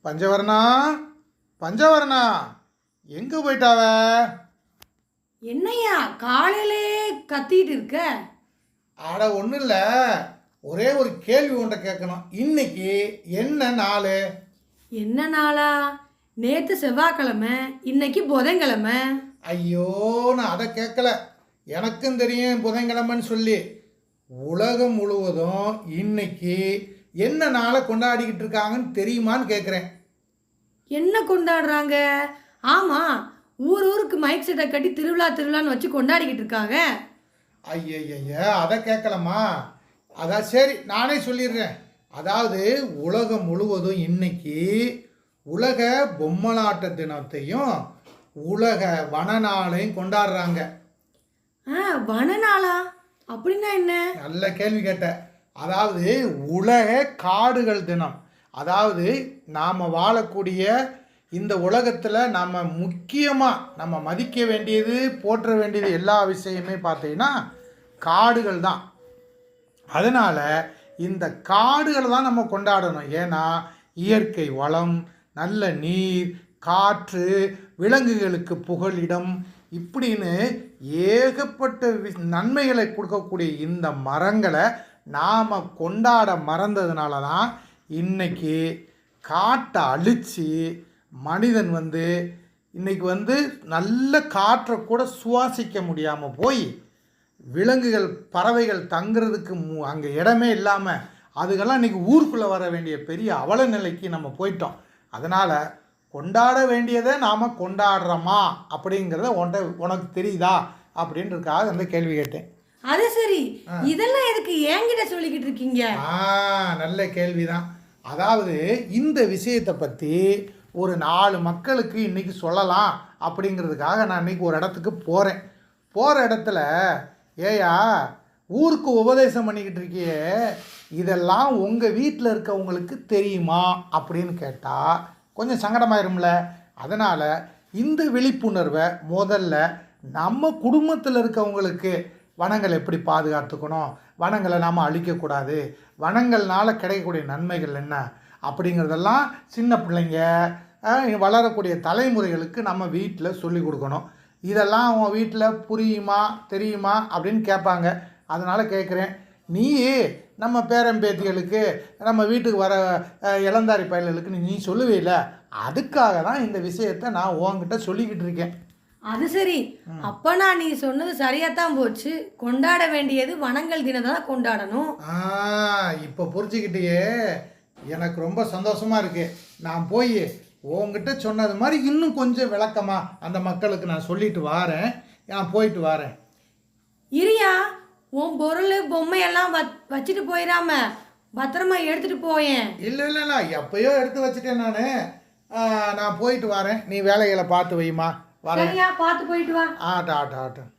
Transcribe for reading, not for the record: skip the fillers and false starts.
பஞ்சவர்ணா, பஞ்சவர்ணா, எங்கே போயிட்டாவ? என்னையா காலையிலே கத்திட்டு இருக்க? அட ஒன்றும் இல்லை, ஒரே ஒரு கேள்வி ஒன்றை கேட்கணும். இன்னைக்கு என்ன நாள்? என்ன நாளா? நேற்று செவ்வாய்க்கிழமை, இன்னைக்கு புதன்கிழமை. ஐயோ, நான் அதை கேட்கல. எனக்கும் தெரியும் புதன்கிழமைன்னு சொல்லி. உலகம் முழுவதும் இன்னைக்கு என்ன நாளை கொண்டாடிக்கிட்டு இருக்காங்கன்னு தெரியுமான்னு கேட்குறேன். என்ன கொண்டாடுறாங்க? ஆமாம், ஊர் ஊருக்கு மைக் செட்டை கட்டி திருவிழான்னு வச்சு கொண்டாடிக்கிட்டு இருக்காங்க. ஐயய்ய, அதை கேட்கலாமா? அதான் சரி, நானே சொல்லிடுறேன். அதாவது உலகம் முழுவதும் இன்னைக்கு உலக பொம்மலாட்ட தினத்தையும் உலக வனநாளையும் கொண்டாடுறாங்க. வனநாளா? அப்படின்னா என்ன? நல்ல கேள்வி கேட்ட. அதாவது உலக காடுகள் தினம். அதாவது நாம் வாழக்கூடிய இந்த உலகத்தில் நம்ம முக்கியமாக நம்ம மதிக்க வேண்டியது, போற்ற வேண்டியது எல்லா விஷயமே பார்த்தீங்கன்னா காடுகள் தான். அதனால் இந்த காடுகளை தான் நம்ம கொண்டாடணும். ஏன்னா இயற்கை வளம், நல்ல நீர், காற்று, விலங்குகளுக்கு புகலிடம், இப்படின்னு ஏகப்பட்ட நன்மைகளை கொடுக்கக்கூடிய இந்த மரங்களை நாம் கொண்டாட மறந்ததுனால தான் இன்னைக்கு காட்டை அழித்து மனிதன் இன்னைக்கு நல்ல காற்றை கூட சுவாசிக்க முடியாமல் போய் விலங்குகள், பறவைகள் தங்குறதுக்கு அங்கே இடமே இல்லாமல் அதுக்கெல்லாம் இன்றைக்கி ஊருக்குள்ளே வர வேண்டிய பெரிய அவல நிலைக்கு நம்ம போயிட்டோம். அதனால் கொண்டாட வேண்டியதை நாம் கொண்டாடுறோமா அப்படிங்கிறத உனக்கு தெரியுதா அப்படின்றதுக்காக அந்த கேள்வி கேட்டேன். அது சரி, இதெல்லாம் எதுக்கு என்கிட்ட சொல்லிக்கிட்டு இருக்கீங்க? நல்ல கேள்வி தான். அதாவது இந்த விஷயத்தை பற்றி ஒரு 4 மக்களுக்கு இன்றைக்கி சொல்லலாம் அப்படிங்கிறதுக்காக நான் இன்றைக்கி ஒரு இடத்துக்கு போகிறேன். போகிற இடத்துல, ஏயா ஊருக்கு உபதேசம் பண்ணிக்கிட்டு இருக்கியே, இதெல்லாம் உங்கள் வீட்டில் இருக்கவங்களுக்கு தெரியுமா அப்படின்னு கேட்டால் கொஞ்சம் சங்கடமாயிரும்ல. அதனால் இந்த விழிப்புணர்வை முதல்ல நம்ம குடும்பத்தில் இருக்கவங்களுக்கு, வனங்களை எப்படி பாதுகாத்துக்கணும், வனங்களை நாம் அழிக்கக்கூடாது, வனங்கள்னால் கிடைக்கக்கூடிய நன்மைகள் என்ன அப்படிங்கிறதெல்லாம் சின்ன பிள்ளைங்க, வளரக்கூடிய தலைமுறைகளுக்கு நம்ம வீட்டில் சொல்லி கொடுக்கணும். இதெல்லாம் அவங்க வீட்டில் புரியுமா, தெரியுமா அப்படின்னு கேட்பாங்க. அதனால் கேட்குறேன், நீ நம்ம பேரம்பேத்திகளுக்கு, நம்ம வீட்டுக்கு வர இளந்தாரி பயல்களுக்கு நீ சொல்லுவேல, அதுக்காக தான் இந்த விஷயத்தை நான் உங்ககிட்ட சொல்லிக்கிட்டு இருக்கேன். அது சரி, அப்பனா நீ சொன்னது சரியாத்தான் போச்சு. கொண்டாட வேண்டியது வனங்கள் தினத்தை தான் கொண்டாடணும். இப்போ புரிஞ்சுக்கிட்டே எனக்கு ரொம்ப சந்தோஷமா இருக்கு. நான் போய் உங்ககிட்ட சொன்னது மாதிரி இன்னும் கொஞ்சம் விளக்கமா அந்த மக்களுக்கு நான் சொல்லிட்டு வாரேன். நான் போயிட்டு வரேன். இரியா, உன் பொருள் பொம்மையெல்லாம் வச்சுட்டு போயிடாம பத்திரமா எடுத்துட்டு போயேன். இல்லை, எப்பயோ எடுத்து வச்சுட்டேன். நான் போயிட்டு வரேன். நீ வேலைகளை பார்த்து வைமா. வரேன். பார்த்து போயிட்டு வா. ஆட்டும்.